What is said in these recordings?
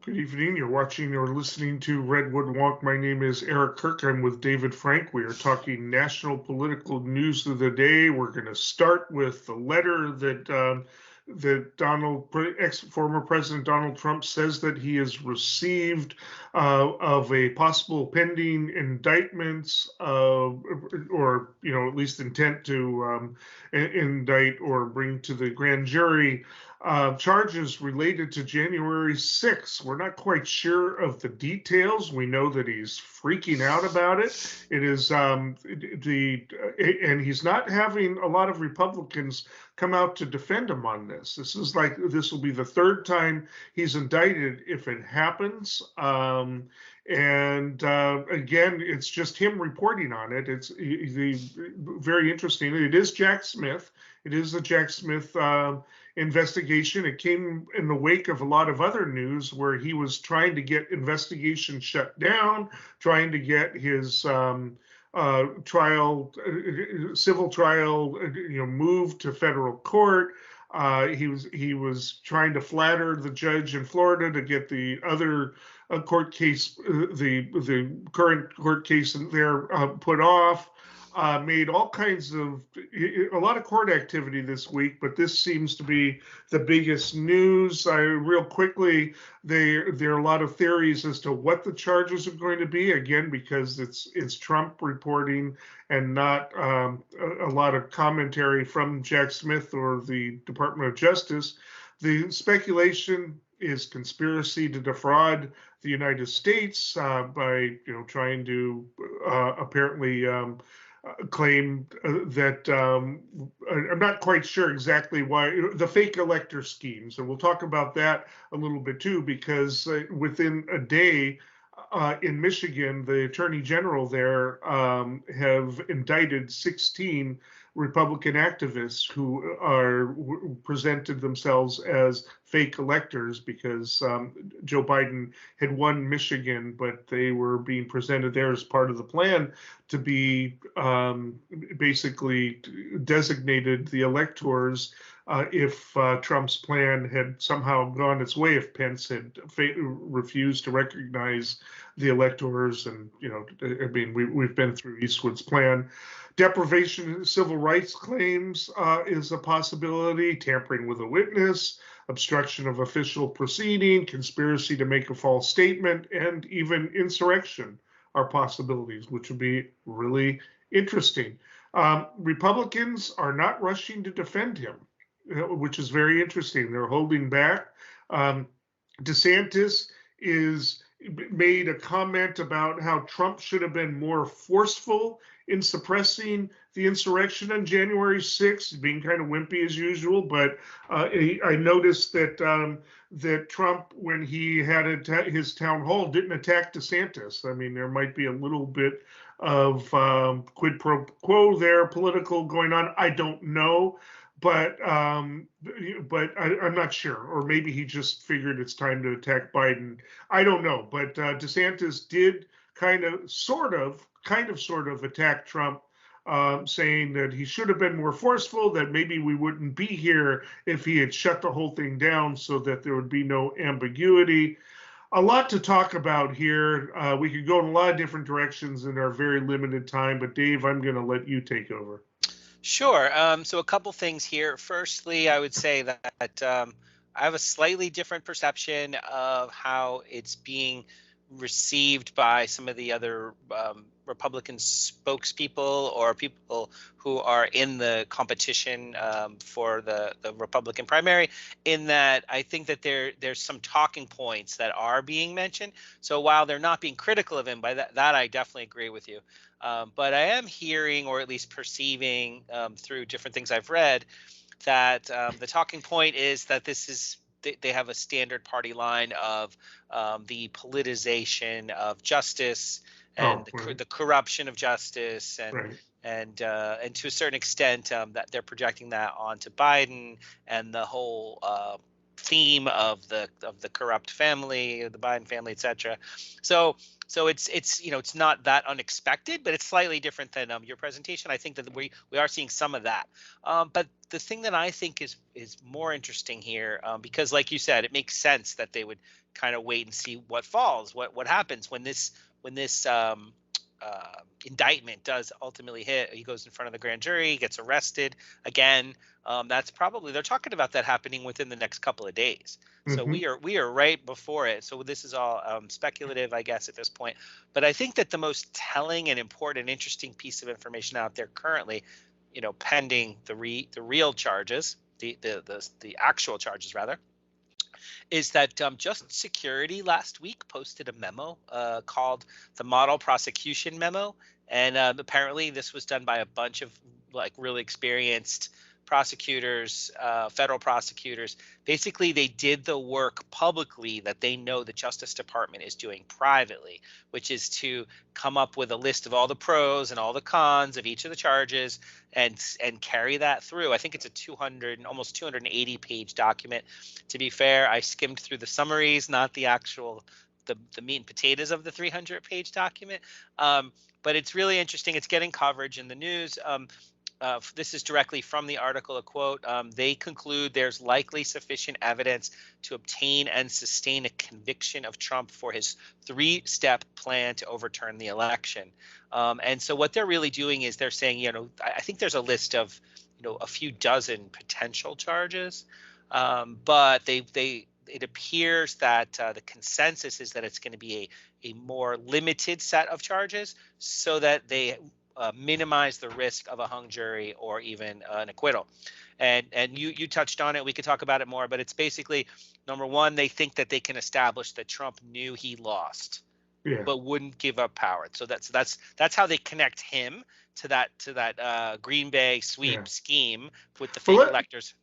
Good evening. You're watching or listening to Redwood Wonk. My name is Eric Kirk. I'm with David Frank. We are talking national political news of the day. We're going to start with the letter that ex-former President Donald Trump says that he has received of a possible pending indictments, or at least intent to indict or bring to the grand jury. Charges related to January 6th. We're not quite sure of the details. We know that he's freaking out about it. It is and he's not having a lot of Republicans come out to defend him on this. This will be the third time he's indicted if it happens. Again, it's just him reporting on it. It's very interesting. It is Jack Smith. It is the Jack Smith investigation. It came in the wake of a lot of other news where he was trying to get investigations shut down, trying to get his civil trial, moved to federal court. He was trying to flatter the judge in Florida to get the other court case, the current court case there put off. Made all kinds of a lot of court activity this week, but this seems to be the biggest news. Real quickly, there are a lot of theories as to what the charges are going to be. Again, because it's Trump reporting and not a lot of commentary from Jack Smith or the Department of Justice. The speculation is conspiracy to defraud the United States by trying to apparently claim that I'm not quite sure exactly why the fake elector schemes, and we'll talk about that a little bit too, because within a day in Michigan, the attorney general there have indicted 16 Republican activists who presented themselves as fake electors because Joe Biden had won Michigan, but they were being presented there as part of the plan to be basically designated the electors if Trump's plan had somehow gone its way, if Pence had refused to recognize the electors. And, we've been through Eastwood's plan. Deprivation of civil rights claims is a possibility, tampering with a witness, obstruction of official proceeding, conspiracy to make a false statement, and even insurrection are possibilities, which would be really interesting. Republicans are not rushing to defend him, which is very interesting. They're holding back. DeSantis made a comment about how Trump should have been more forceful in suppressing the insurrection on January 6th, being kind of wimpy as usual. But I noticed that Trump, when he had his town hall, didn't attack DeSantis. I mean, there might be a little bit of quid pro quo there, political going on. I don't know. But I'm not sure, or maybe he just figured it's time to attack Biden. I don't know, but DeSantis did sort of attack Trump, saying that he should have been more forceful, that maybe we wouldn't be here if he had shut the whole thing down so that there would be no ambiguity. A lot to talk about here. We could go in a lot of different directions in our very limited time, but Dave, I'm going to let you take over. Sure. So a couple things here. Firstly, I would say that I have a slightly different perception of how it's being received by some of the other Republican spokespeople or people who are in the competition for the Republican primary, in that I think that there's some talking points that are being mentioned. So while they're not being critical of him, by that I definitely agree with you. But I am hearing, or at least perceiving through different things I've read, that the talking point is that they have a standard party line of the politicization of justice and the corruption of justice, and to a certain extent that they're projecting that onto Biden and the whole theme of the corrupt family, the Biden family, etc. So it's it's not that unexpected, but it's slightly different than your presentation. I think that we are seeing some of that. But the thing that I think is more interesting here, because like you said, it makes sense that they would kind of wait and see what falls, what happens when this indictment does ultimately hit. He goes in front of the grand jury, gets arrested again. That's probably, they're talking about that happening within the next couple of days. So Hmm. we are right before it. So this is all speculative, I guess, at this point. But I think that the most telling and important and interesting piece of information out there currently, pending the real charges, the actual charges rather, is that Just Security last week posted a memo called the Model Prosecution Memo, and apparently this was done by a bunch of like really experienced prosecutors, federal prosecutors. Basically, they did the work publicly that they know the Justice Department is doing privately, which is to come up with a list of all the pros and all the cons of each of the charges and carry that through. I think it's a 200, almost 280 page document. To be fair, I skimmed through the summaries, not the actual the meat and potatoes of the 300-page document. But it's really interesting. It's getting coverage in the news. This is directly from the article, a quote. They conclude there's likely sufficient evidence to obtain and sustain a conviction of Trump for his three-step plan to overturn the election. And so what they're really doing is they're saying, I think there's a list of, a few dozen potential charges, but it appears that the consensus is that it's going to be a more limited set of charges so that they minimize the risk of a hung jury or even an acquittal. And you touched on it. We could talk about it more, but it's basically, number one, they think that they can establish that Trump knew he lost, Yeah. but wouldn't give up power. So that's how they connect him to that Green Bay Yeah. sweep scheme with the But fake electors.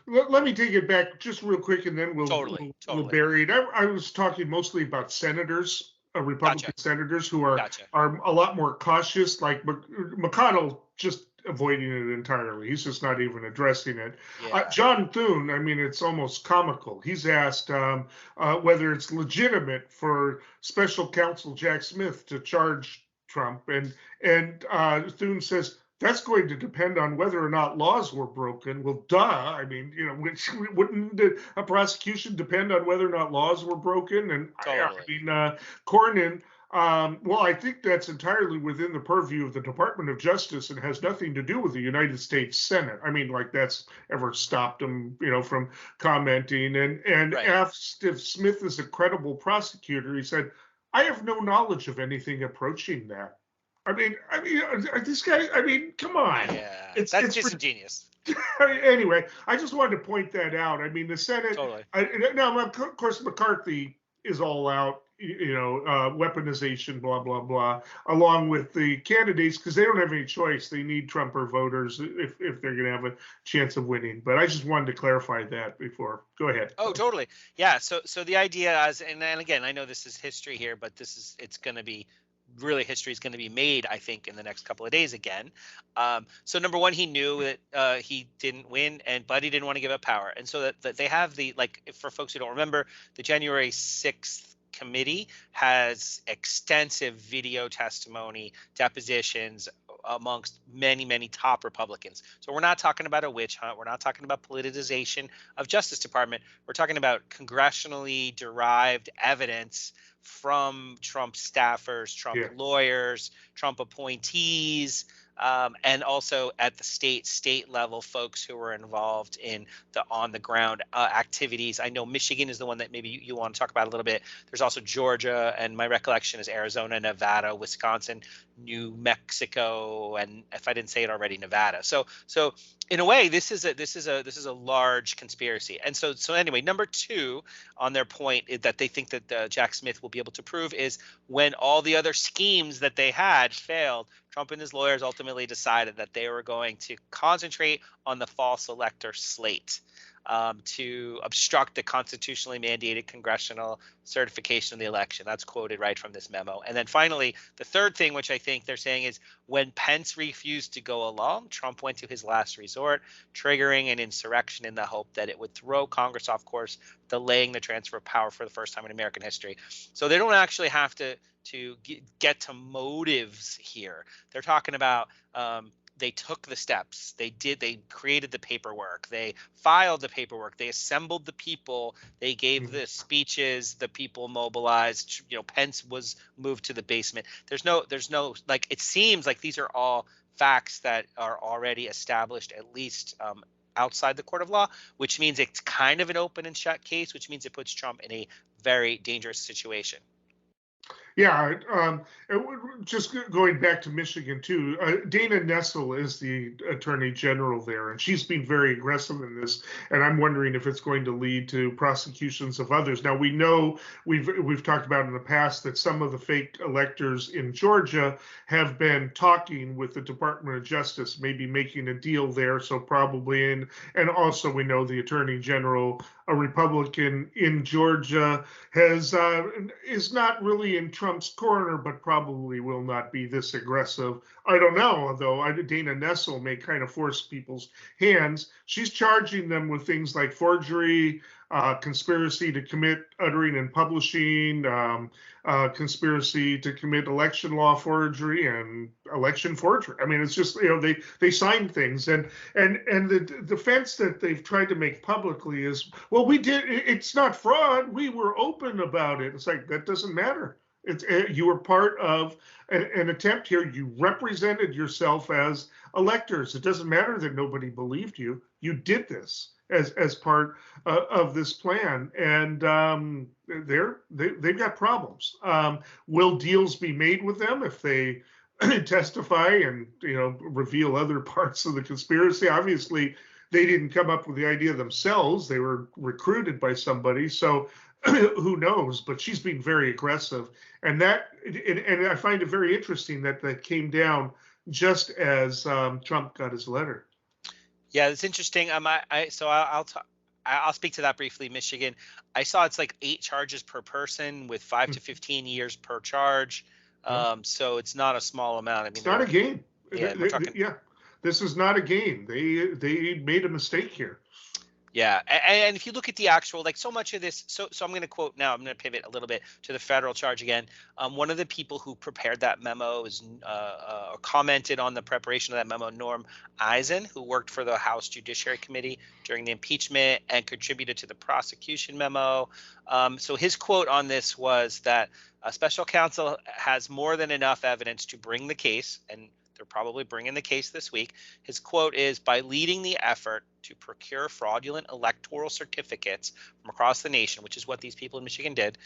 let me take it back just real quick, and then we'll Totally. bury it. I was talking mostly about senators, Gotcha. Republican senators, who are Gotcha. a lot more cautious. Like McConnell, just avoiding it entirely. He's just not even addressing it. Yeah. John Thune, I mean, it's almost comical. He's asked whether it's legitimate for Special Counsel Jack Smith to charge Trump, and Thune says that's going to depend on whether or not laws were broken. Well, duh. I mean, wouldn't a prosecution depend on whether or not laws were broken? And Totally. I mean, Cornyn. Well, I think that's entirely within the purview of the Department of Justice and has nothing to do with the United States Senate. I mean, like that's ever stopped him, from commenting. And Right. asked if Smith is a credible prosecutor. He said, "I have no knowledge of anything approaching that." This guy. I mean, come on. Yeah. That's It's disingenuous. anyway. I just wanted to point that out. I mean, the Senate. Totally. Now, of course, McCarthy is all out. Weaponization, blah blah blah, along with the candidates because they don't have any choice. They need Trumper voters if they're going to have a chance of winning. But I just wanted to clarify that before. Go ahead. Oh, totally. Yeah. So the idea is, and again, I know this is history here, but it's going to be really history is going to be made, I think, in the next couple of days again. So number one, he knew that he didn't win, but he didn't want to give up power, and so that they have for folks who don't remember, the January 6th committee has extensive video testimony, depositions amongst many top Republicans. So we're not talking about a witch hunt. We're not talking about politicization of Justice Department. We're talking about congressionally derived evidence from Trump staffers, Trump Yeah. lawyers, Trump appointees, and also at the state level folks who were involved in the on the ground activities. I know Michigan is the one that maybe you want to talk about a little bit. There's also Georgia, and my recollection is Arizona, Nevada, Wisconsin, New Mexico, and if I didn't say it already, Nevada. So in a way, this is a large conspiracy. And so anyway, number two on their point that they think that Jack Smith will be able to prove is when all the other schemes that they had failed, Trump and his lawyers ultimately decided that they were going to concentrate on the false elector slate. to obstruct the constitutionally mandated congressional certification of the election. That's quoted right from this memo. And then finally, the third thing, which I think they're saying, is when Pence refused to go along, Trump went to his last resort, triggering an insurrection in the hope that it would throw Congress off course, delaying the transfer of power for the first time in American history. So they don't actually have to get to motives here. They're talking about they took the steps. They created the paperwork. They filed the paperwork. They assembled the people. They gave the speeches. The people mobilized. Pence was moved to the basement. There's no like, it seems like these are all facts that are already established, at least outside the court of law, which means it's kind of an open and shut case, which means it puts Trump in a very dangerous situation. Yeah, just going back to Michigan too, Dana Nessel is the attorney general there, and she's been very aggressive in this. And I'm wondering if it's going to lead to prosecutions of others. Now we know we've talked about in the past that some of the fake electors in Georgia have been talking with the Department of Justice, maybe making a deal there. So probably and also we know the attorney general, a Republican in Georgia, is not really in Trump's corner, but probably will not be this aggressive. I don't know, though. Dana Nessel may kind of force people's hands. She's charging them with things like forgery, conspiracy to commit uttering and publishing, conspiracy to commit election law forgery, and election forgery. I mean, it's just, they sign things, and the defense that they've tried to make publicly is, well, it's not fraud. We were open about it. It's like, that doesn't matter. You were part of an attempt here. You represented yourself as electors. It doesn't matter that nobody believed you. You did this as part of this plan, and they've got problems. Will deals be made with them if they testify and reveal other parts of the conspiracy? Obviously, they didn't come up with the idea themselves. They were recruited by somebody, so who knows? But she's being very aggressive, and I find it very interesting that came down just as Trump got his letter. Yeah, it's interesting. I'll speak to that briefly. Michigan, I saw it's like 8 charges per person with 5 to 15 years per charge. So it's not a small amount. I mean, it's not a game. Yeah, this is not a game. They made a mistake here. Yeah, and if you look at the actual, like, so much of this, so I'm going to quote now, I'm going to pivot a little bit to the federal charge again. One of the people who prepared that memo is commented on the preparation of that memo, Norm Eisen, who worked for the House Judiciary Committee during the impeachment and contributed to the prosecution memo. So his quote on this was that a special counsel has more than enough evidence to bring the case, and they're probably bringing the case this week. His quote is, by leading the effort to procure fraudulent electoral certificates from across the nation, which is what these people in Michigan did,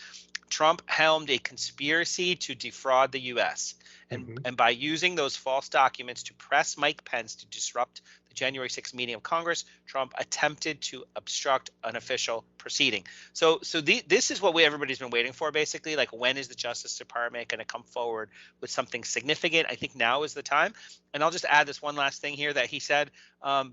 Trump helmed a conspiracy to defraud the U.S. And by using those false documents to press Mike Pence to disrupt the January 6th meeting of Congress, Trump attempted to obstruct an official proceeding. So this is what everybody's been waiting for, basically. Like, when is the Justice Department going to come forward with something significant? I think now is the time. And I'll just add this one last thing here that he said,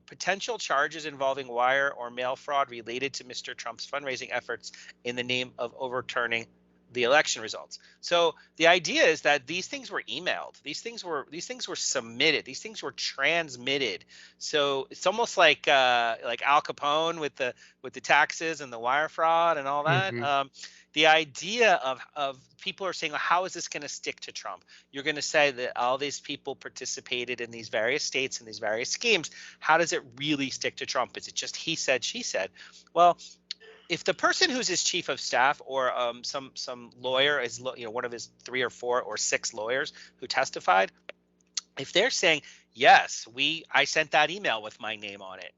potential charges involving wire or mail fraud related to Mr. Trump's fundraising efforts in the name of overturning the election results. So the idea is that these things were emailed, these things were submitted, these things were transmitted. So it's almost like Al Capone with the taxes and the wire fraud and all that. The idea of people are saying, well, how is this going to stick to Trump? You're going to say that all these people participated in these various states and these various schemes. How does it really stick to Trump? Is it just he said, she said? Well, if the person who's his chief of staff or some lawyer is one of his 3 or 4 or 6 lawyers who testified, if they're saying, yes, I sent that email with my name on it.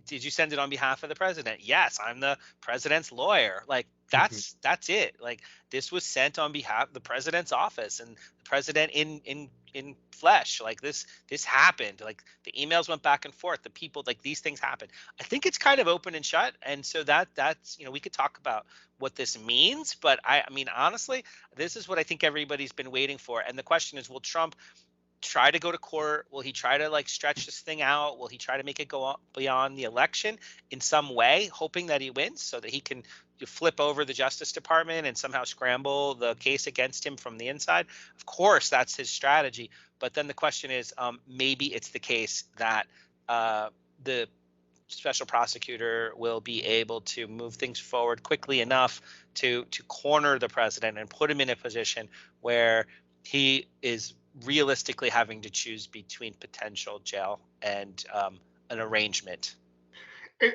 Did you send it on behalf of the president? Yes, I'm the president's lawyer. Like, that's it. Like, this was sent on behalf of the president's office and the president in flesh. Like, this happened. Like, the emails went back and forth. The people, like, these things happened. I think it's kind of open and shut. And so that's we could talk about what this means, but I mean, honestly, this is what I think everybody's been waiting for. And the question is, will Trump try to go to court? Will he try to like stretch this thing out? Will he try to make it go on beyond the election in some way, hoping that he wins so that he can flip over the Justice Department and somehow scramble the case against him from the inside? Of course, that's his strategy. But then the question is, maybe it's the case that the special prosecutor will be able to move things forward quickly enough to corner the president and put him in a position where he is realistically having to choose between potential jail and an arrangement. I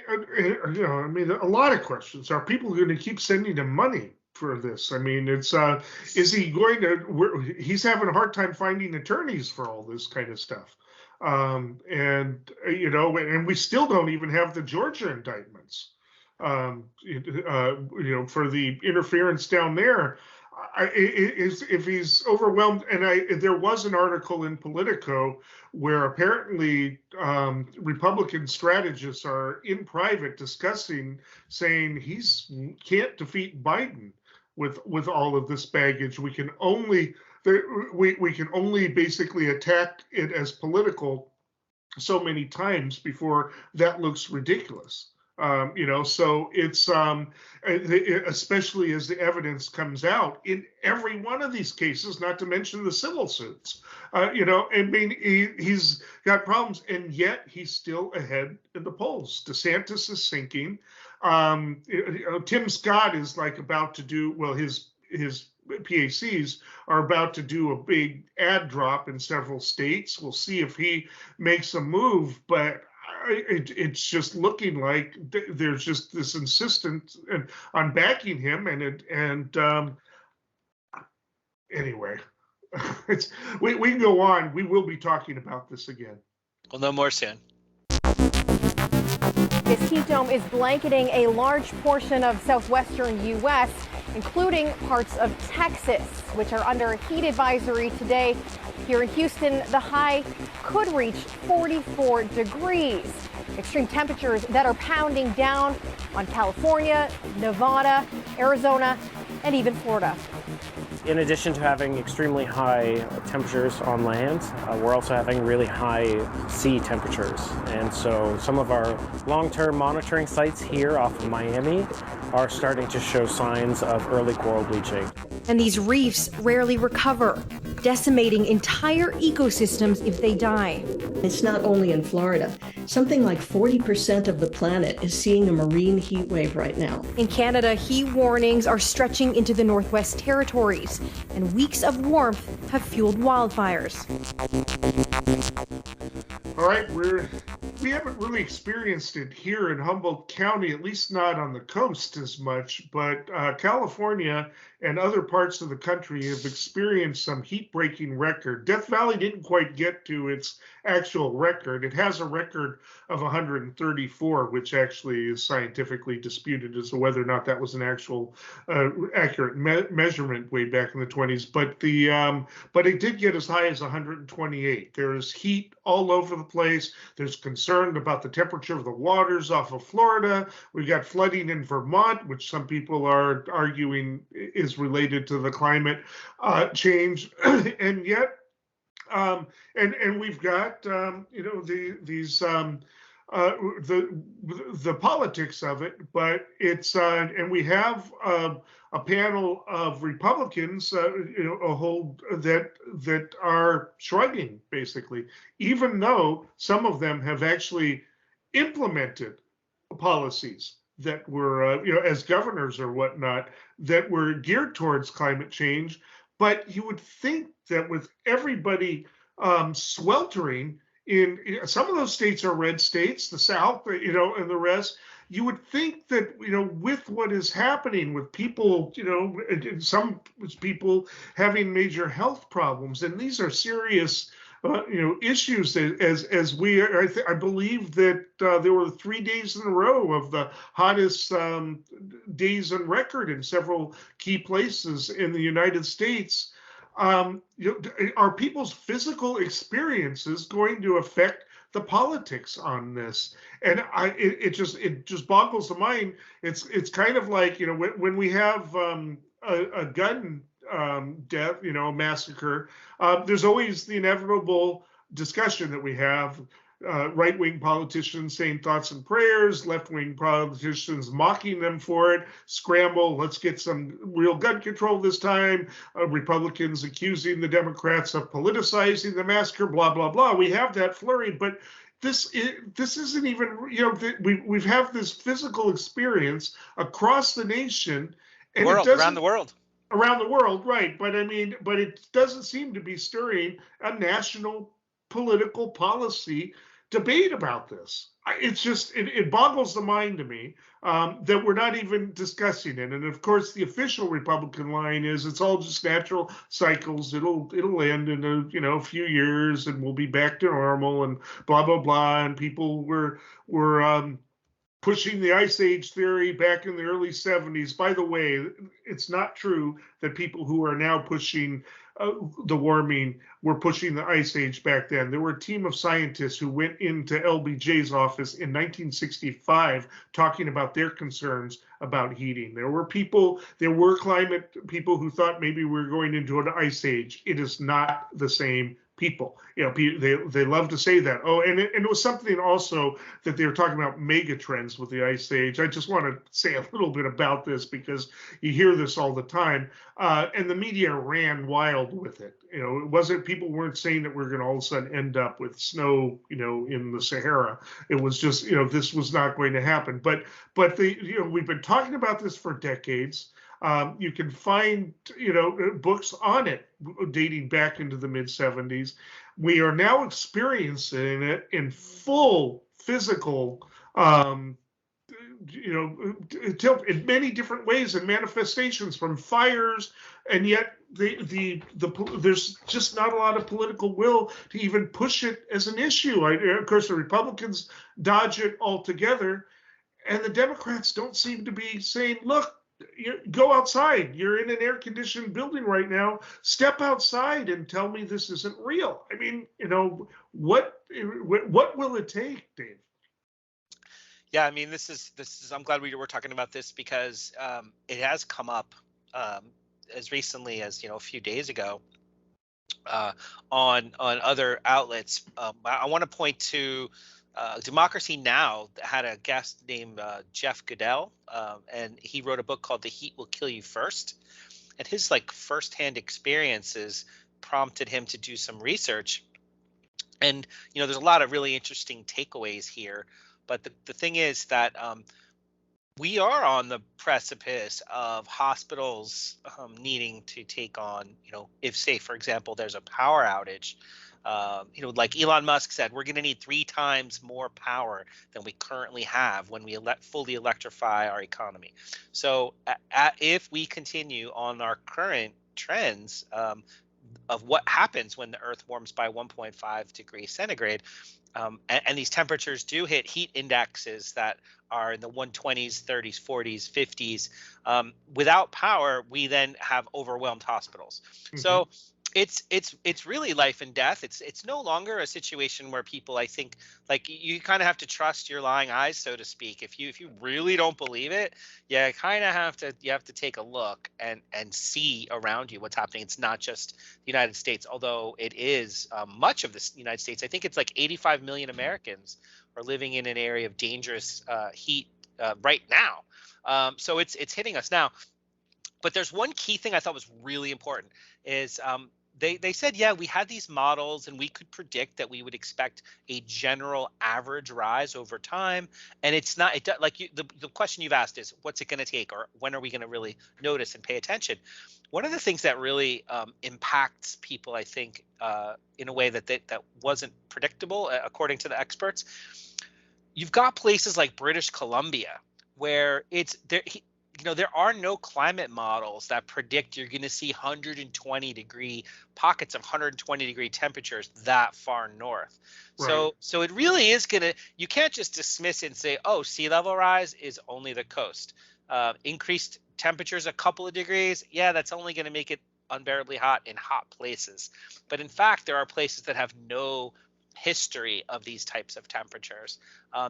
mean, a lot of questions. Are people going to keep sending him money for this? I mean, it's is he going to? He's having a hard time finding attorneys for all this kind of stuff, and we still don't even have the Georgia indictments, for the interference down there. If he's overwhelmed, and there was an article in Politico where apparently Republican strategists are in private discussing, saying can't defeat Biden with all of this baggage. We can only basically attack it as political so many times before that looks ridiculous. So it's especially as the evidence comes out in every one of these cases, not to mention the civil suits. I mean, he's got problems, and yet he's still ahead in the polls. DeSantis is sinking. Tim Scott is like about to do, well, his PACs are about to do a big ad drop in several states. We'll see if he makes a move, but it's just looking like there's just this insistence on backing him, anyway, we can go on. We will be talking about this again. We'll know more soon. This heat dome is blanketing a large portion of southwestern U.S., including parts of Texas, which are under a heat advisory today. Here in Houston, the high could reach 44 degrees. Extreme temperatures that are pounding down on California, Nevada, Arizona, and even Florida. In addition to having extremely high temperatures on land, we're also having really high sea temperatures. And so some of our long-term monitoring sites here off of Miami are starting to show signs of early coral bleaching. And these reefs rarely recover, decimating entire ecosystems if they die. It's not only in Florida. Something like 40% of the planet is seeing a marine heat wave right now. In Canada, heat warnings are stretching into the Northwest Territories, and weeks of warmth have fueled wildfires. All right, we haven't really experienced it here in Humboldt County, at least not on the coast as much, but California and other parts of the country have experienced some heat-breaking record. Death Valley didn't quite get to its actual record. It has a record of 134, which actually is scientifically disputed as to whether or not that was an actual accurate measurement way back in the 20s. But it did get as high as 128. There's heat all over the place. There's concern about the temperature of the waters off of Florida. We've got flooding in Vermont, which some people are arguing is related to the climate change, and yet, and we've got the politics of it, but it's and we have a panel of Republicans, a whole that are shrugging basically, even though some of them have actually implemented policies that were, as governors or whatnot, that were geared towards climate change. But you would think that with everybody sweltering in some of those states are red states, the South, and the rest, you would think that, with what is happening with people, some people having major health problems, and these are serious issues as we are. I believe that there were 3 days in a row of the hottest days on record in several key places in the United States. Are people's physical experiences going to affect the politics on this? And it just boggles the mind. It's kind of like when we have a gun death, massacre, there's always the inevitable discussion that we have. Right-wing politicians saying thoughts and prayers, left-wing politicians mocking them for it, scramble, let's get some real gun control this time, Republicans accusing the Democrats of politicizing the massacre, blah, blah, blah. We have that flurry, but this isn't even, we've have this physical experience across the nation. And around the world. Around the world, right. But it doesn't seem to be stirring a national political policy debate about this. It's just, it boggles the mind to me that we're not even discussing it. And of course, the official Republican line is it's all just natural cycles. It'll end in a few years, and we'll be back to normal, and blah blah blah. And people were pushing the Ice Age theory back in the early 70s. By the way, it's not true that people who are now pushing the warming were pushing the Ice Age back then. There were a team of scientists who went into LBJ's office in 1965 talking about their concerns about heating. There were climate people who thought maybe we were going into an Ice Age. It is not the same people. They love to say that. Oh, and it was something also that they were talking about mega trends with the Ice Age. I just want to say a little bit about this because you hear this all the time, and the media ran wild with it. People weren't saying that we're going to all of a sudden end up with snow, in the Sahara. It was just, this was not going to happen. But we've been talking about this for decades. You can find, books on it dating back into the mid 70s. We are now experiencing it in full physical, in many different ways and manifestations, from fires, and yet there's just not a lot of political will to even push it as an issue. Of course, the Republicans dodge it altogether, and the Democrats don't seem to be saying, look, go outside. You're in an air-conditioned building right now. Step outside and tell me this isn't real. I mean, what will it take, Dave? Yeah, I mean, this is. I'm glad we were talking about this because it has come up as recently as a few days ago on other outlets. I want to point to Democracy Now! Had a guest named Jeff Goodell, and he wrote a book called "The Heat Will Kill You First," and his firsthand experiences prompted him to do some research. And there's a lot of really interesting takeaways here. But the thing is that we are on the precipice of hospitals needing to take on, if, say, for example, there's a power outage. Like Elon Musk said, we're going to need 3 times more power than we currently have when we fully electrify our economy. So if we continue on our current trends of what happens when the Earth warms by 1.5 degrees centigrade, and these temperatures do hit heat indexes that are in the 120s, 30s, 40s, 50s. Without power, we then have overwhelmed hospitals. Mm-hmm. So it's really life and death. It's no longer a situation where people, I think, you kind of have to trust your lying eyes, so to speak. If you really don't believe it, you have to take a look and see around you what's happening. It's not just the United States, although it is much of the United States. I think it's 85 million Americans are living in an area of dangerous heat right now. So it's hitting us now. But there's one key thing I thought was really important is they said, yeah, we had these models and we could predict that we would expect a general average rise over time. And it's not the question you've asked is, what's it going to take, or when are we going to really notice and pay attention? One of the things that really impacts people, I think, in a way that wasn't predictable, according to the experts, you've got places like British Columbia where there are no climate models that predict you're going to see 120 degree pockets of 120 degree temperatures that far north. Right. So it really is you can't just dismiss it and say, oh, sea level rise is only the coast. Increased temperatures a couple of degrees, yeah, that's only going to make it unbearably hot in hot places. But in fact, there are places that have no history of these types of temperatures.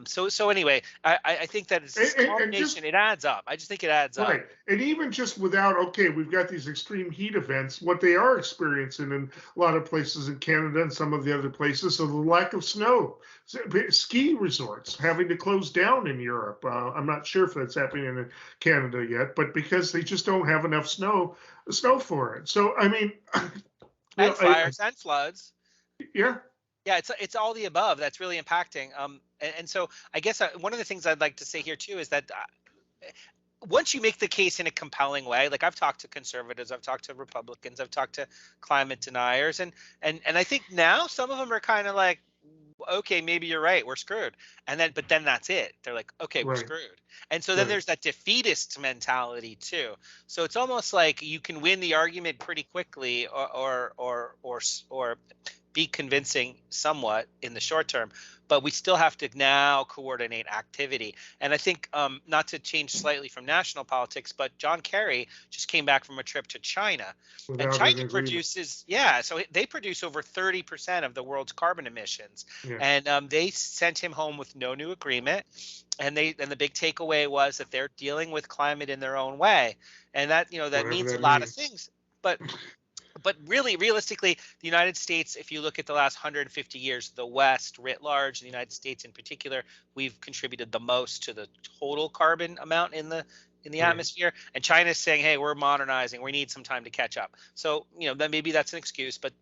So anyway, I think that it's this And combination. It adds up. I just think it adds up. right. And even just without, okay, we've got these extreme heat events, what they are experiencing in a lot of places in Canada and some of the other places, so the lack of snow. Ski resorts having to close down in Europe. I'm not sure if that's happening in Canada yet, but because they just don't have enough snow for it. So, I mean, And fires and floods. Yeah. Yeah, it's all the above that's really impacting. And so I guess one of the things I'd like to say here too is that once you make the case in a compelling way, like I've talked to conservatives, I've talked to Republicans, I've talked to climate deniers, and I think now some of them are kind of like, okay, maybe you're right, we're screwed. But then that's it. They're like, okay, we're screwed. And so then there's that defeatist mentality too. So it's almost like you can win the argument pretty quickly or be convincing somewhat in the short term, but we still have to now coordinate activity. And I think not to change slightly from national politics, but John Kerry just came back from a trip to China. And China produces, so they produce over 30% of the world's carbon emissions. Yeah. And they sent him home with no new agreement. And the big takeaway was that they're dealing with climate in their own way. And that means a lot of things. But really, realistically, the United States, if you look at the last 150 years, the West writ large, the United States in particular, we've contributed the most to the total carbon amount in the atmosphere. And China's saying, hey, we're modernizing. We need some time to catch up. So, then maybe that's an excuse, but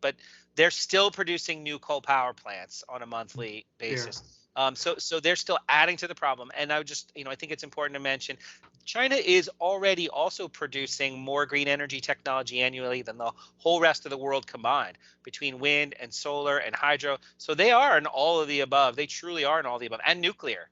they're still producing new coal power plants on a monthly basis. Yeah. So they're still adding to the problem. And I would just, I think it's important to mention China is already also producing more green energy technology annually than the whole rest of the world combined, between wind and solar and hydro. So they are in all of the above. They truly are in all of the above, and nuclear.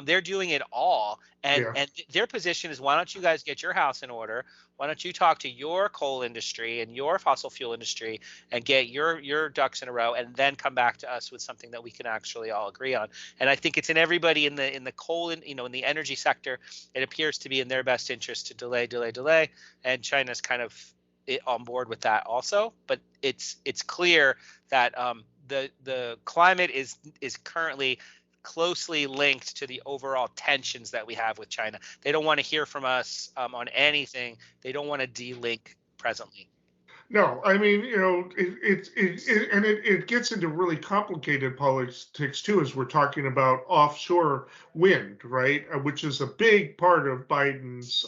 They're doing it all. And their position is, why don't you guys get your house in order? Why don't you talk to your coal industry and your fossil fuel industry and get your ducks in a row, and then come back to us with something that we can actually all agree on. And I think it's in everybody in the coal, in the energy sector, it appears to be in their best interest to delay. And China's kind of on board with that also. But it's clear that the climate is currently closely linked to the overall tensions that we have with China. They don't want to hear from us on anything. They don't want to de-link presently. No, I mean, it gets into really complicated politics too, as we're talking about offshore wind, right? Which is a big part of Biden's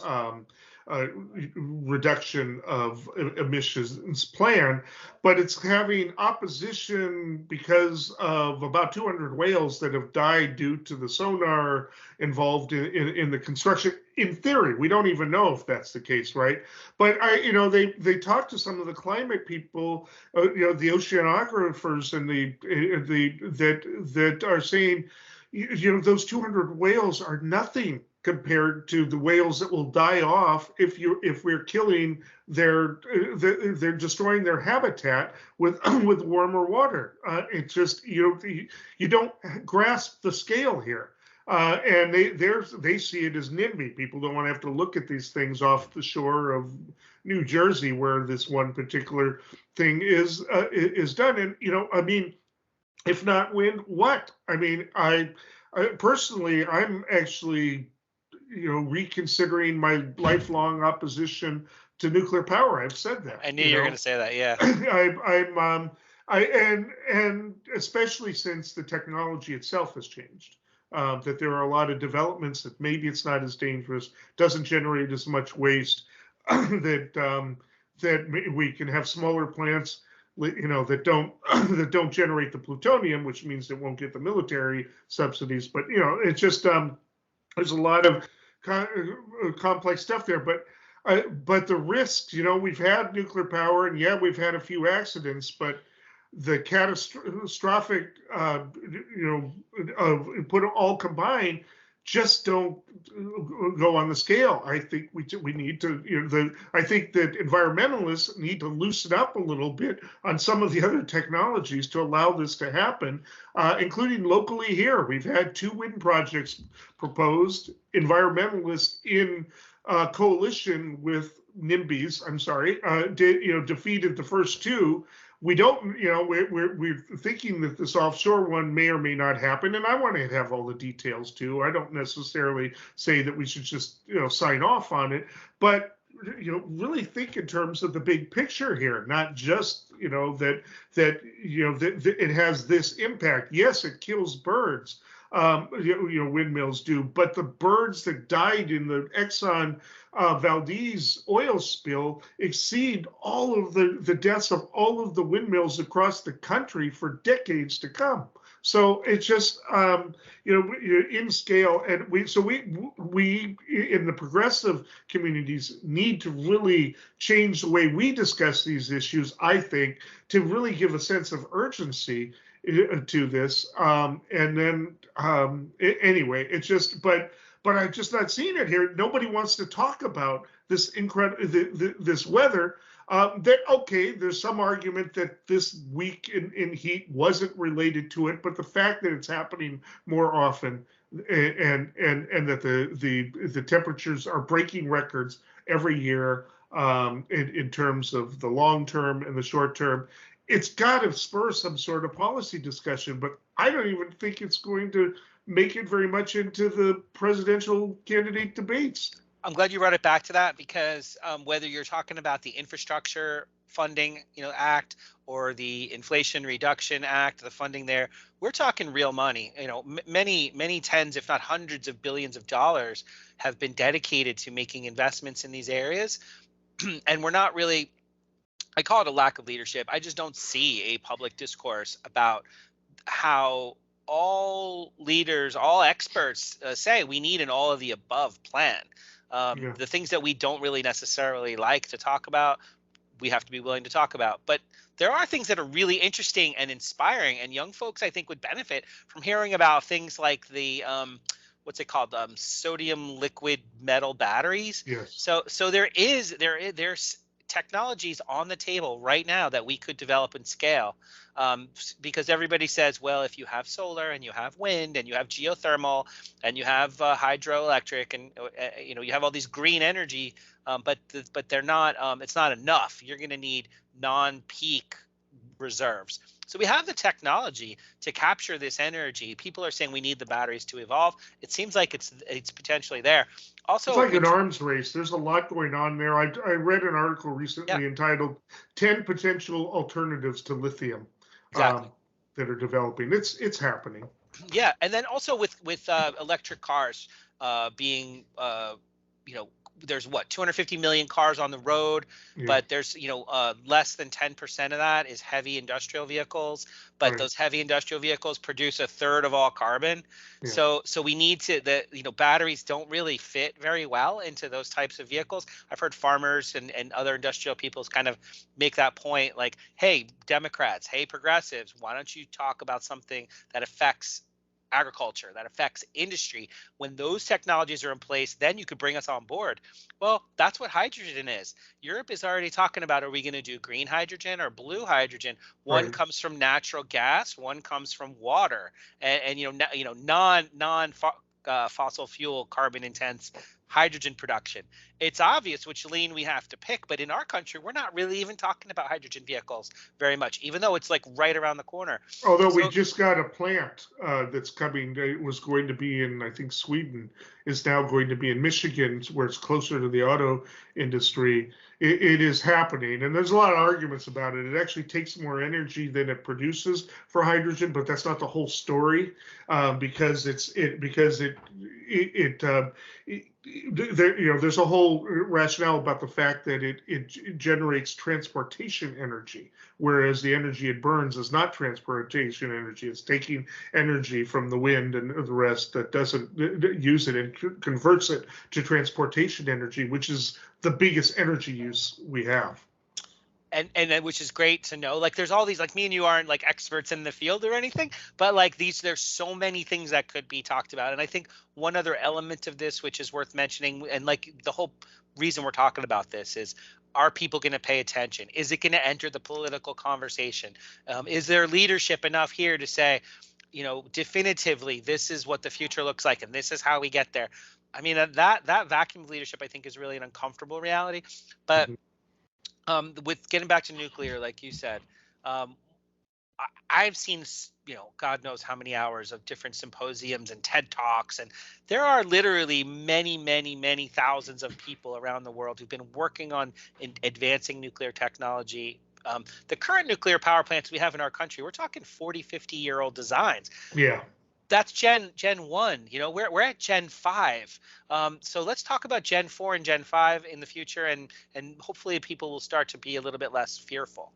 reduction of emissions plan, but it's having opposition because of about 200 whales that have died due to the sonar involved in the construction. In theory, we don't even know if that's the case, right? But they talked to some of the climate people, the oceanographers, and that are saying, those 200 whales are nothing compared to the whales that will die off if we're killing they're destroying their habitat with warmer water. It's just you don't grasp the scale here, and they see it as NIMBY. People don't want to have to look at these things off the shore of New Jersey where this one particular thing is done. And I mean, if not wind, what? I mean, I personally, I'm actually reconsidering my lifelong opposition to nuclear power. I've said that. I knew you were going to say that. Yeah. And especially since the technology itself has changed, that there are a lot of developments that maybe it's not as dangerous, doesn't generate as much waste, that we can have smaller plants, that don't generate the plutonium, which means it won't get the military subsidies. But it's just there's a lot of complex stuff there, but the risks, we've had nuclear power, and we've had a few accidents, but the catastrophic, put it all combined, just don't go on the scale. I think we need to, I think that environmentalists need to loosen up a little bit on some of the other technologies to allow this to happen, including locally here. We've had 2 wind projects proposed. Environmentalists in coalition with NIMBYs, defeated the first 2. we don't, we're thinking that this offshore one may or may not happen, and I want to have all the details too. I don't necessarily say that we should just, sign off on it, but really think in terms of the big picture here, not just, that it has this impact. Yes, it kills birds. Windmills do, but the birds that died in the Exxon Valdez oil spill exceed all of the deaths of all of the windmills across the country for decades to come. So it's just in scale, and we in the progressive communities need to really change the way we discuss these issues, I think, to really give a sense of urgency to this. And then anyway, it's just, but I'm just not seeing it here. Nobody wants to talk about this this weather. There's some argument that this week in heat wasn't related to it, but the fact that it's happening more often, and that the temperatures are breaking records every year, in terms of the long term and the short term, it's got to spur some sort of policy discussion. But I don't even think it's going to make it very much into the presidential candidate debates. I'm glad you brought it back to that, because whether you're talking about the infrastructure funding, act, or the Inflation Reduction Act, the funding there, we're talking real money. Many tens, if not hundreds of billions of dollars have been dedicated to making investments in these areas. And we're not really, I call it a lack of leadership. I just don't see a public discourse about how all leaders, all experts say we need an all of the above plan. The things that we don't really necessarily like to talk about, we have to be willing to talk about. But there are things that are really interesting and inspiring, and young folks, I think, would benefit from hearing about things like the what's it called, sodium liquid metal batteries. Yes. So there's technologies on the table right now that we could develop and scale, because everybody says, well, if you have solar and you have wind and you have geothermal and you have hydroelectric and you have all these green energy, but they're not, it's not enough. You're going to need non-peak reserves. So we have the technology to capture this energy. People are saying we need the batteries to evolve. It seems like it's potentially there. Also, it's like an arms race. There's a lot going on there. I read an article recently entitled 10 Potential Alternatives to Lithium. Exactly. That are developing. It's happening. Yeah, and then also with electric cars being there's 250 million cars on the road, but there's less than 10% of that is heavy industrial vehicles, but those heavy industrial vehicles produce a third of all carbon. So we need to, batteries don't really fit very well into those types of vehicles. I've heard farmers and other industrial people kind of make that point, like, hey, Democrats, hey, progressives, why don't you talk about something that affects agriculture, that affects industry? When those technologies are in place, then you could bring us on board. Well, that's what hydrogen is. Europe is already talking about, are we going to do green hydrogen or blue hydrogen? One comes from natural gas, one comes from water, and non fossil fuel carbon intense hydrogen production. It's obvious which lane we have to pick, but in our country, we're not really even talking about hydrogen vehicles very much, even though it's like right around the corner. Although we just got a plant that's coming. It was going to be in, I think, Sweden, is now going to be in Michigan, where it's closer to the auto industry. It is happening, and there's a lot of arguments about it. It actually takes more energy than it produces for hydrogen, but that's not the whole story, because there's a whole rationale about the fact that it generates transportation energy, whereas the energy it burns is not transportation energy. It's taking energy from the wind and the rest that doesn't use it and converts it to transportation energy, which is the biggest energy use we have. And which is great to know. Like, there's all these, like, me and you aren't like experts in the field or anything, but like there's so many things that could be talked about. And I think one other element of this, which is worth mentioning, and like the whole reason we're talking about this is, are people going to pay attention? Is it going to enter the political conversation? Is there leadership enough here to say, definitively, this is what the future looks like, and this is how we get there? I mean, that vacuum of leadership, I think, is really an uncomfortable reality. But with getting back to nuclear, like you said, I've seen, God knows how many hours of different symposiums and TED Talks, and there are literally many, many, many thousands of people around the world who've been working on advancing nuclear technology. The current nuclear power plants we have in our country, we're talking 40, 50-year-old designs. Yeah. That's Gen 1. We're at Gen 5. So let's talk about Gen 4 and Gen 5 in the future, and hopefully people will start to be a little bit less fearful.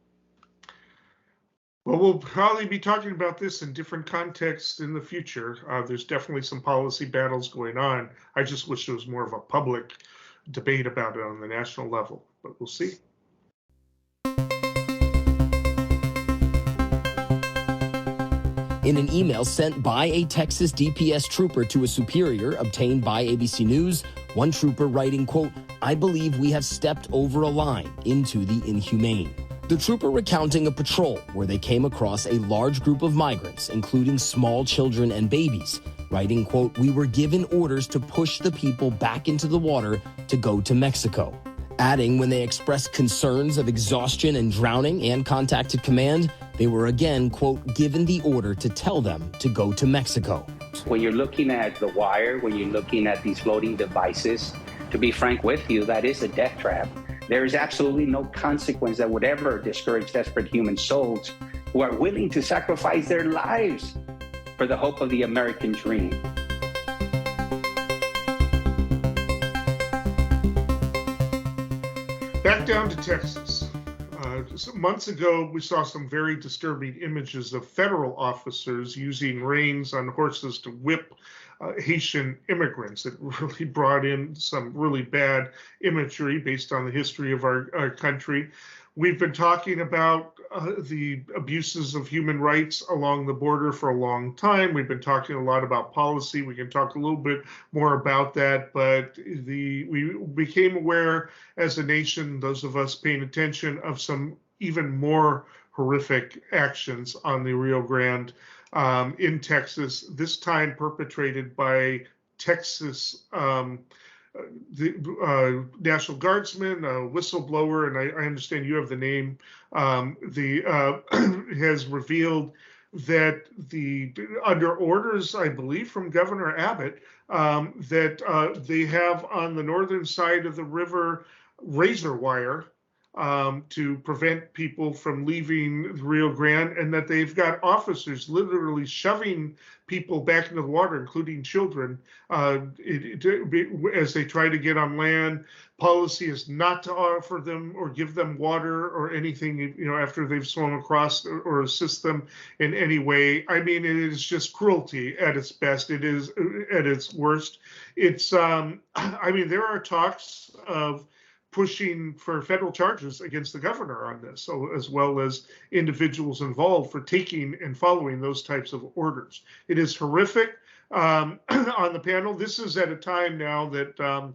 Well, we'll probably be talking about this in different contexts in the future. There's definitely some policy battles going on. I just wish there was more of a public debate about it on the national level, but we'll see. In an email sent by a Texas DPS trooper to a superior obtained by ABC News, one trooper writing, quote, "I believe we have stepped over a line into the inhumane." The trooper recounting a patrol where they came across a large group of migrants, including small children and babies, writing, quote, "We were given orders to push the people back into the water to go to Mexico." Adding, when they expressed concerns of exhaustion and drowning and contacted command, they were again, quote, "given the order to tell them to go to Mexico." When you're looking at the wire, when you're looking at these floating devices, to be frank with you, that is a death trap. There is absolutely no consequence that would ever discourage desperate human souls who are willing to sacrifice their lives for the hope of the American dream. Back down to Texas. Months ago, we saw some very disturbing images of federal officers using reins on horses to whip Haitian immigrants. It really brought in some really bad imagery based on the history of our country. We've been talking about the abuses of human rights along the border for a long time. We've been talking a lot about policy. We can talk a little bit more about that, but we became aware as a nation, those of us paying attention, of some even more horrific actions on the Rio Grande in Texas, this time perpetrated by Texas the National Guardsman, a whistleblower, and I understand you have the name, has revealed that under orders, I believe, from Governor Abbott, that they have on the northern side of the river razor wire to prevent people from leaving Rio Grande, and that they've got officers literally shoving people back into the water, including children, as they try to get on land. Policy is not to offer them or give them water or anything, after they've swum across, or assist them in any way. I mean, it is just cruelty at its best. It is at its worst. It's, there are talks of pushing for federal charges against the governor on this, so as well as individuals involved for taking and following those types of orders. It is horrific. On the panel, this is at a time now that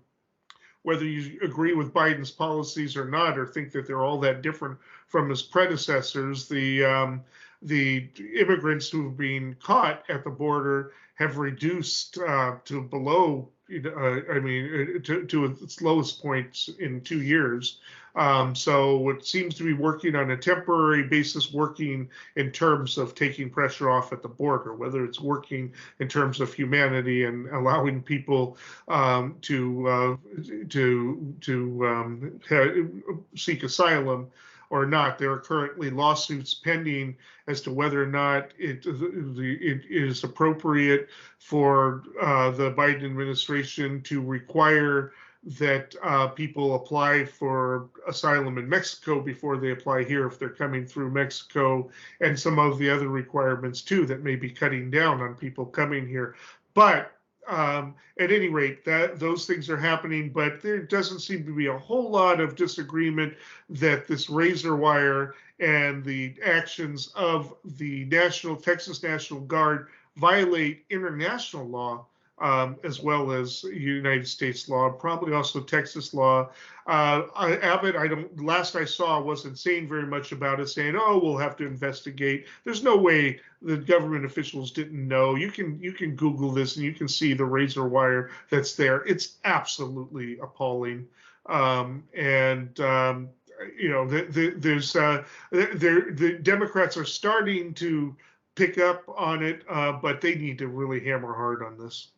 whether you agree with Biden's policies or not, or think that they're all that different from his predecessors, the immigrants who have been caught at the border have reduced to below, to its lowest points in 2 years. So it seems to be working on a temporary basis, working in terms of taking pressure off at the border, whether it's working in terms of humanity and allowing people to seek asylum or not. There are currently lawsuits pending as to whether or not it is appropriate for the Biden administration to require that people apply for asylum in Mexico before they apply here if they're coming through Mexico, and some of the other requirements too that may be cutting down on people coming here. But at any rate, those things are happening, but there doesn't seem to be a whole lot of disagreement that this razor wire and the actions of the Texas National Guard violate international law, as well as United States law, probably also Texas law. Abbott, last I saw, wasn't saying very much about it, saying, "Oh, we'll have to investigate." There's no way the government officials didn't know. You can Google this and you can see the razor wire that's there. It's absolutely appalling. the Democrats are starting to pick up on it, but they need to really hammer hard on this.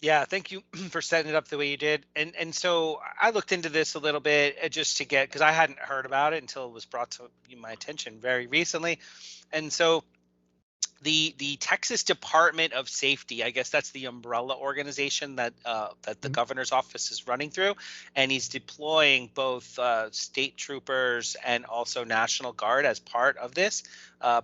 Yeah, thank you for setting it up the way you did. And so I looked into this a little bit just to get, because I hadn't heard about it until it was brought to my attention very recently. And so the Texas Department of Safety, I guess that's the umbrella organization that the governor's office is running through, and he's deploying both state troopers and also National Guard as part of this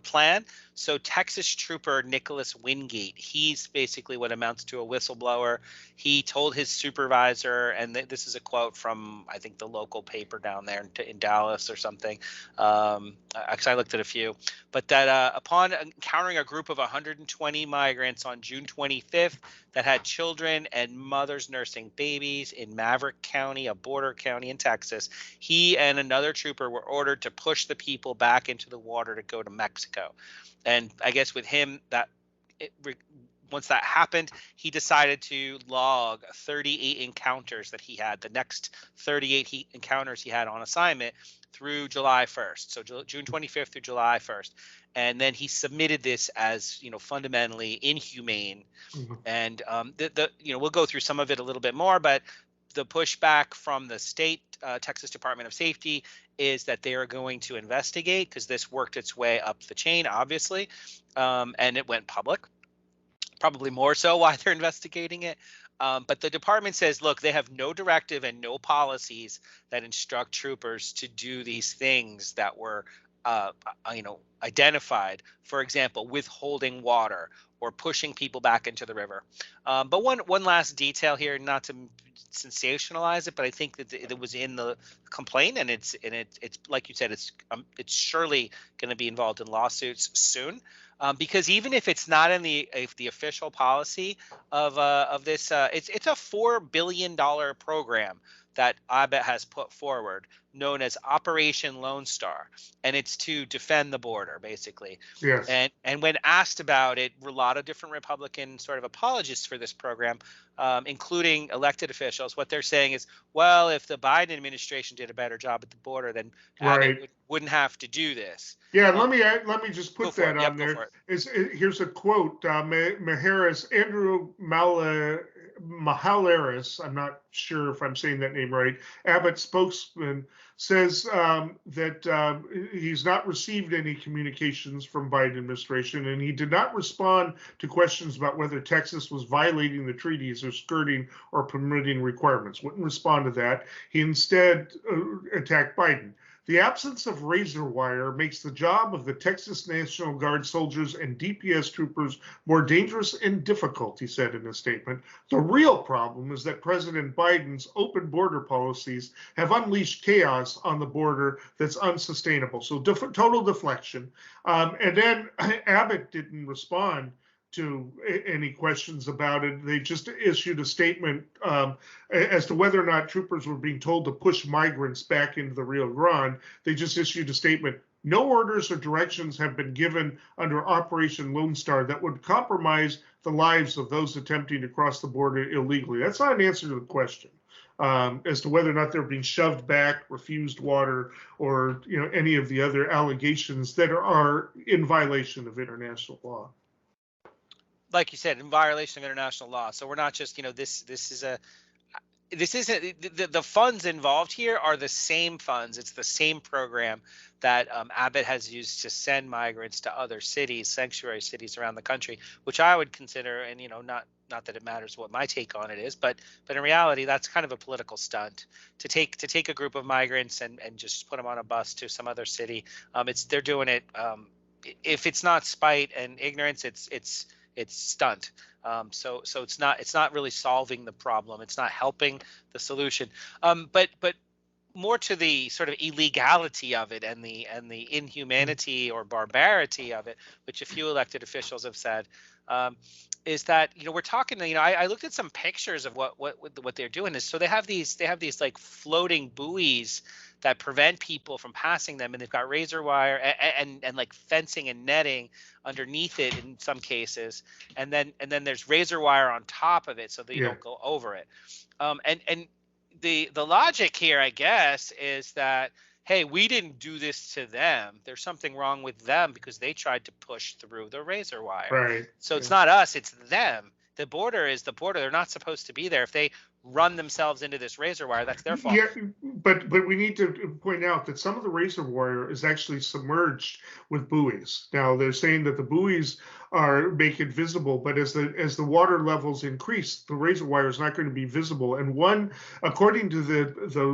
plan. So Texas Trooper Nicholas Wingate, he's basically what amounts to a whistleblower. He told his supervisor, and this is a quote from, I think, the local paper down there in Dallas or something. Actually, I looked at a few, but that upon encountering a group of 120 migrants on June 25th that had children and mothers nursing babies in Maverick County, a border county in Texas, he and another trooper were ordered to push the people back into the water to go to Mexico. And I guess with him, once that happened, he decided to log 38 encounters that he had, the next 38 encounters he had on assignment through July 1st. So June 25th through July 1st. And then he submitted this as, fundamentally inhumane. Mm-hmm. And we'll go through some of it a little bit more, but the pushback from the state Texas Department of Safety is that they are going to investigate, because this worked its way up the chain, obviously, and it went public. Probably more so why they're investigating it. But the department says, look, they have no directive and no policies that instruct troopers to do these things that were identified. For example, withholding water or pushing people back into the river. But one last detail here, not to sensationalize it, but I think that it was in the complaint, and it's like you said, it's surely going to be involved in lawsuits soon. Because even if it's not in the official policy of this, it's a $4 billion program that Abbott has put forward, known as Operation Lone Star, and it's to defend the border, basically. Yes. And when asked about it, a lot of different Republican sort of apologists for this program, including elected officials, what they're saying is, well, if the Biden administration did a better job at the border, then Abbott wouldn't have to do this. Yeah, let me just put that on there. Here's a quote. Andrew Mahalaris, I'm not sure if I'm saying that name right, Abbott spokesman, says that he's not received any communications from Biden administration, and he did not respond to questions about whether Texas was violating the treaties or skirting or permitting requirements. Wouldn't respond to that. He instead attacked Biden. The absence of razor wire makes the job of the Texas National Guard soldiers and DPS troopers more dangerous and difficult, he said in a statement. The real problem is that President Biden's open border policies have unleashed chaos on the border that's unsustainable. So total deflection. And then Abbott didn't respond to any questions about it. They just issued a statement as to whether or not troopers were being told to push migrants back into the Rio Grande. They just issued a statement. No orders or directions have been given under Operation Lone Star that would compromise the lives of those attempting to cross the border illegally. That's not an answer to the question as to whether or not they're being shoved back, refused water, or any of the other allegations that are in violation of international law. Like you said, in violation of international law. So we're not just, this isn't the funds involved here are the same funds. It's the same program that Abbott has used to send migrants to other cities, sanctuary cities around the country, which I would consider, and not that it matters what my take on it is, but in reality, that's kind of a political stunt to take a group of migrants and just put them on a bus to some other city. They're doing it. If it's not spite and ignorance, it's stunt. So it's not really solving the problem. It's not helping the solution. But more to the sort of illegality of it and the inhumanity or barbarity of it, which a few elected officials have said, is that we're talking. I looked at some pictures of what they're doing is, so they have these like floating buoys that prevent people from passing them, and they've got razor wire and like fencing and netting underneath it in some cases, and then there's razor wire on top of it so that you don't go over it. And the logic here, I guess, is that, hey, we didn't do this to them. There's something wrong with them because they tried to push through the razor wire. Right. So it's not us, it's them. The border is the border. They're not supposed to be there. If they run themselves into this razor wire, that's their fault. Yeah, but we need to point out that some of the razor wire is actually submerged with buoys. Now they're saying that the buoys make it visible, but as the water levels increase, the razor wire is not going to be visible. And according to the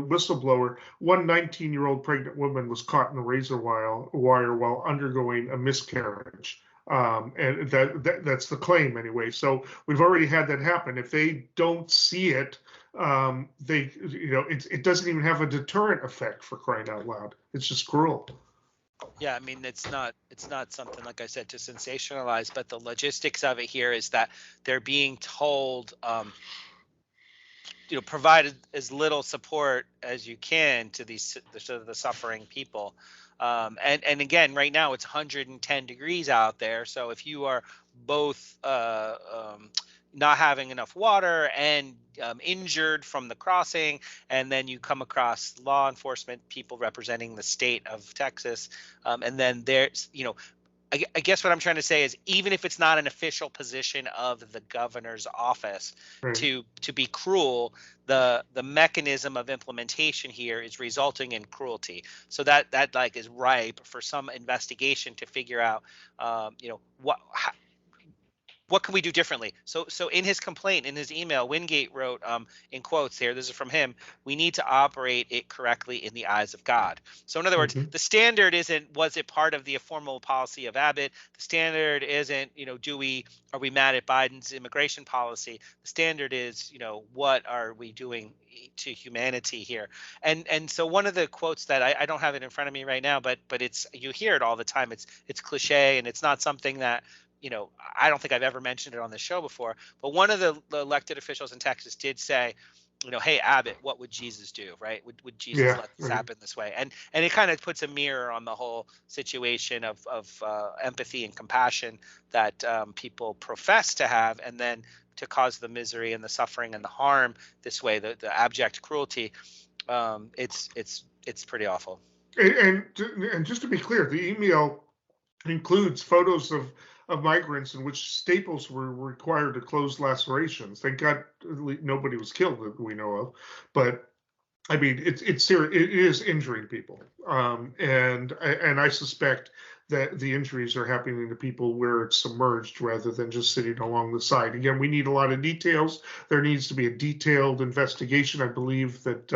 whistleblower, one 19-year-old pregnant woman was caught in the razor wire while undergoing a miscarriage. And that's the claim anyway. So we've already had that happen. If they don't see it, it doesn't even have a deterrent effect, for crying out loud. It's just cruel. Yeah, I mean, it's not something, like I said, to sensationalize, but the logistics of it here is that they're being told, provide as little support as you can to the suffering people. And again, right now it's 110 degrees out there. So if you are both not having enough water and injured from the crossing, and then you come across law enforcement people representing the state of Texas, and then there's, I guess what I'm trying to say is, even if it's not an official position of the governor's office to be cruel, the mechanism of implementation here is resulting in cruelty. So that like is ripe for some investigation to figure out, what can we do differently? So in his complaint, in his email, Wingate wrote, in quotes here, this is from him, "We need to operate it correctly in the eyes of God." So in other words, the standard isn't, was it part of the formal policy of Abbott? The standard isn't, are we mad at Biden's immigration policy? The standard is, what are we doing to humanity here? And so one of the quotes that I don't have it in front of me right now, but it's, you hear it all the time. It's cliche, and it's not something that, I don't think I've ever mentioned it on the show before, but one of the elected officials in Texas did say, hey, Abbott, what would Jesus do, right? Would Jesus let this happen this way? And it kind of puts a mirror on the whole situation of empathy and compassion that people profess to have, and then to cause the misery and the suffering and the harm this way, the abject cruelty. It's pretty awful. And just to be clear, the email includes photos of migrants in which staples were required to close lacerations. Thank God nobody was killed that we know of, but I mean, it's serious. It is injuring people, and I suspect that the injuries are happening to people where it's submerged rather than just sitting along the side. Again, we need a lot of details. There needs to be a detailed investigation. I believe that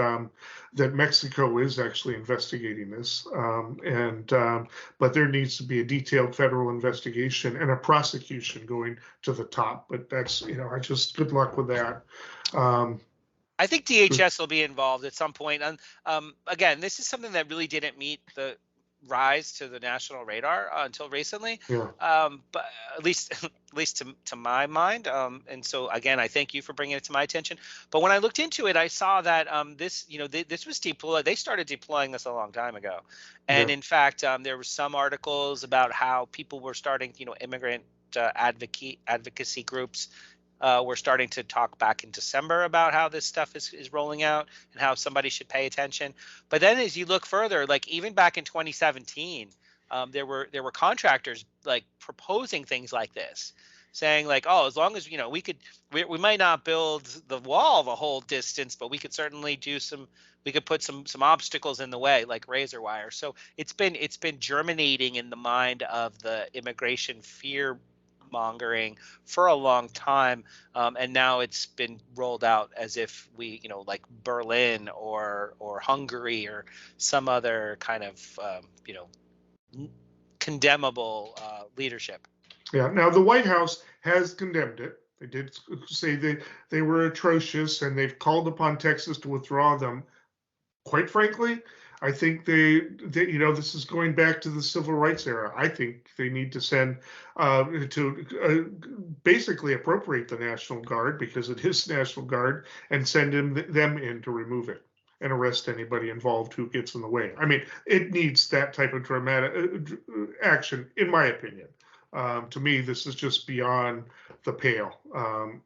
that Mexico is actually investigating this, but there needs to be a detailed federal investigation and a prosecution going to the top. But that's, I just, good luck with that. I think DHS will be involved at some point. And again, this is something that really didn't meet the rise to the national radar until recently. But at least to my mind. And so again, I thank you for bringing it to my attention. But when I looked into it, I saw that this was deployed. They started deploying this a long time ago. And in fact, there were some articles about how people were starting, immigrant advocacy groups we're starting to talk back in December about how this stuff is rolling out and how somebody should pay attention. But then as you look further, like even back in 2017, there were contractors like proposing things like this, saying like, oh, as long as, we might not build the wall the whole distance, but we could certainly put some obstacles in the way, like razor wire. So it's been germinating in the mind of the immigration fear mongering for a long time, and now it's been rolled out as if we, like Berlin or Hungary or some other kind of condemnable leadership. Yeah. Now the White House has condemned it. They did say they were atrocious, and they've called upon Texas to withdraw them. Quite frankly, I think they this is going back to the civil rights era. I think they need to send to basically appropriate the National Guard, because it is National Guard, and send them in to remove it and arrest anybody involved who gets in the way. I mean, it needs that type of dramatic action, in my opinion. To me, this is just beyond the pale.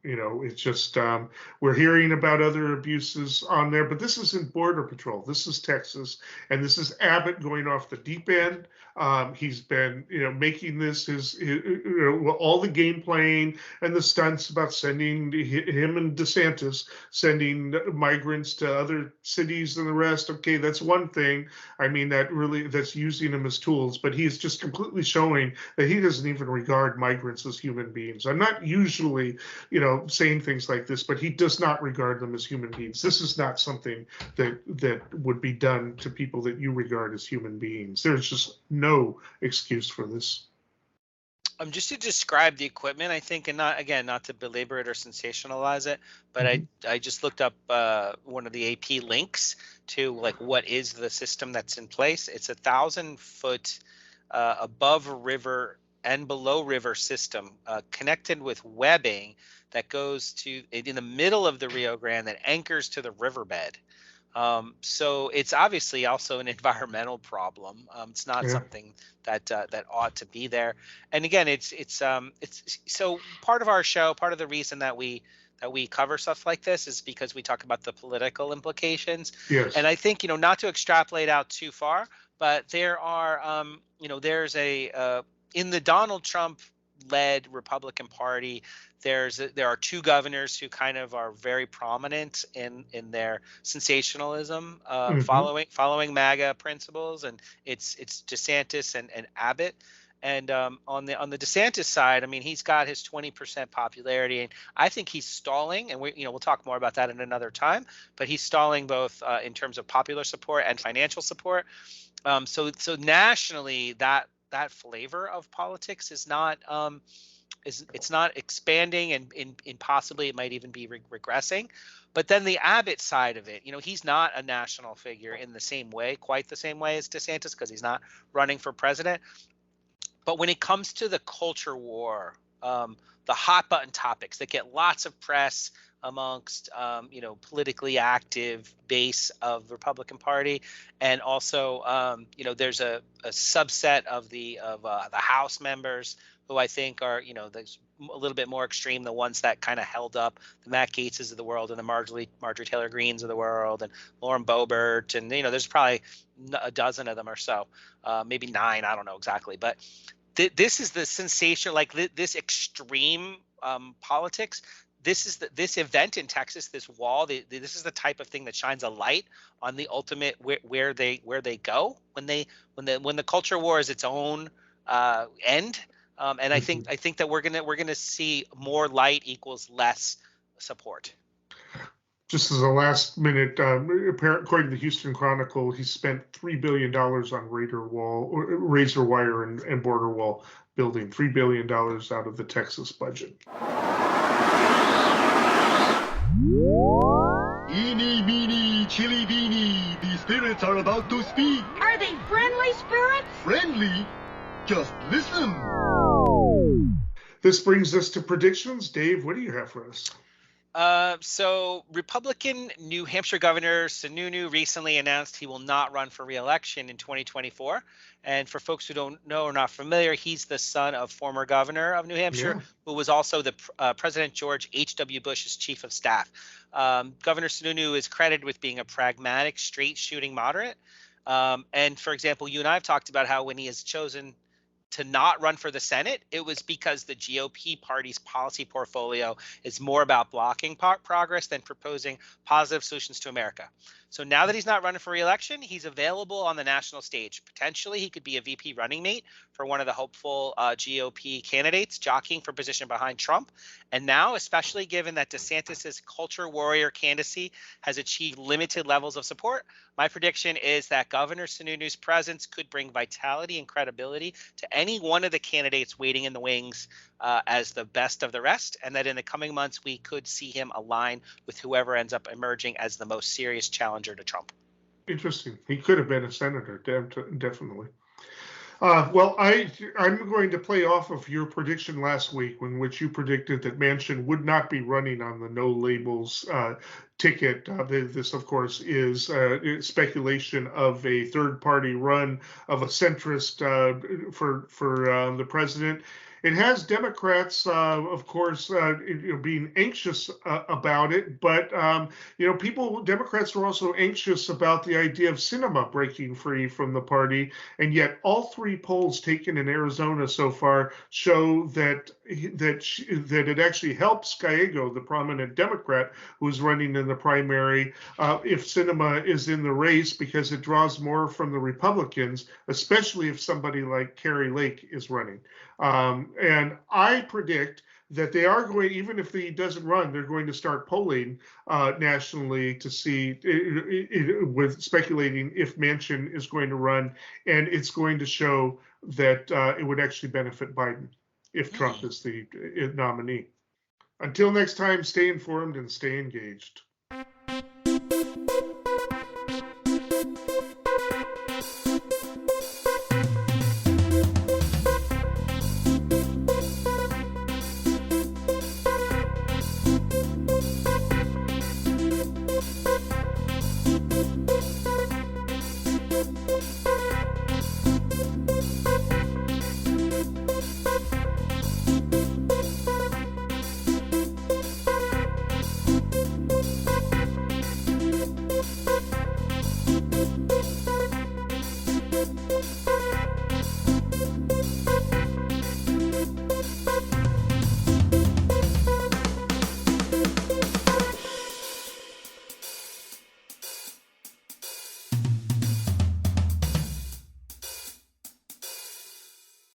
It's just we're hearing about other abuses on there, but this isn't Border Patrol. This is Texas, and this is Abbott going off the deep end. He's been, making this his all the game playing and the stunts about sending him and DeSantis sending migrants to other cities and the rest. Okay, that's one thing. I mean, that's using them as tools, but he's just completely showing that he doesn't even regard migrants as human beings. I'm not usually, saying things like this, but he does not regard them as human beings. This is not something that would be done to people that you regard as human beings. There's just no excuse for this. Just to describe the equipment, I think, and not to belabor it or sensationalize it, but I just looked up one of the AP links to like what is the system that's in place. It's 1,000-foot above river and below river system connected with webbing that goes to in the middle of the Rio Grande that anchors to the riverbed. So it's obviously also an environmental problem. It's not something that ought to be there. And again, it's so part of our show, part of the reason that we cover stuff like this is because we talk about the political implications. Yes. And I think, not to extrapolate out too far, but there are, there's in the Donald Trump led Republican Party, there are two governors who kind of are very prominent in their sensationalism, following MAGA principles, and it's DeSantis and Abbott. And on the DeSantis side, I mean, he's got his 20% popularity, and I think he's stalling. And we'll talk more about that in another time. But he's stalling both in terms of popular support and financial support. So nationally, that flavor of politics is not it's not expanding, and possibly it might even be regressing. But then the Abbott side of it, he's not a national figure in the same way, quite the same way as DeSantis, because he's not running for president. But when it comes to the culture war, the hot button topics that get lots of press amongst politically active base of the Republican Party, and also there's a subset of the House members who I think are there's a little bit more extreme, the ones that kind of held up the Matt Gaetzes of the world and the Marjorie Taylor Greenes of the world and Lauren Boebert, and there's probably a dozen of them or so, maybe 9, I don't know exactly, but this is the sensation, like this extreme politics. This event in Texas, this wall, this is the type of thing that shines a light on the ultimate where they go when the culture war is its own end. And I think that we're gonna see more light equals less support. Just as a last minute, according to the Houston Chronicle, he spent $3 billion on razor wire and border wall building. $3 billion out of the Texas budget. Eeny, meeny, chili beanie, the spirits are about to speak. Are they friendly spirits? Friendly? Just listen. This brings us to predictions. Dave, what do you have for us? So Republican New Hampshire Governor Sununu recently announced he will not run for re-election in 2024. And for folks who don't know or not familiar, he's the son of former governor of New Hampshire, who was also the President George H.W. Bush's chief of staff. Governor Sununu is credited with being a pragmatic, straight-shooting moderate. And for example, you and I have talked about how when he has chosen to not run for the Senate, it was because the GOP party's policy portfolio is more about blocking progress than proposing positive solutions to America. So now that he's not running for re-election, he's available on the national stage. Potentially, he could be a VP running mate for one of the hopeful GOP candidates jockeying for position behind Trump. And now, especially given that DeSantis's culture warrior candidacy has achieved limited levels of support, my prediction is that Governor Sununu's presence could bring vitality and credibility to any one of the candidates waiting in the wings as the best of the rest, and that in the coming months we could see him align with whoever ends up emerging as the most serious challenger to Trump. Interesting. He could have been a senator, definitely. Well, I'm going to play off of your prediction last week, in which you predicted that Manchin would not be running on the no labels ticket. This, of course, is speculation of a third-party run of a centrist for the president. It has Democrats, of course, being anxious about it, but Democrats were also anxious about the idea of Sinema breaking free from the party, and yet all three polls taken in Arizona so far show that it actually helps Gallego, the prominent Democrat who's running in the primary, if Sinema is in the race, because it draws more from the Republicans, especially if somebody like Carrie Lake is running. And I predict that they are going, even if he doesn't run, they're going to start polling nationally to see, with speculating if Manchin is going to run, and it's going to show that it would actually benefit Biden if Trump is the nominee. Until next time, stay informed and stay engaged.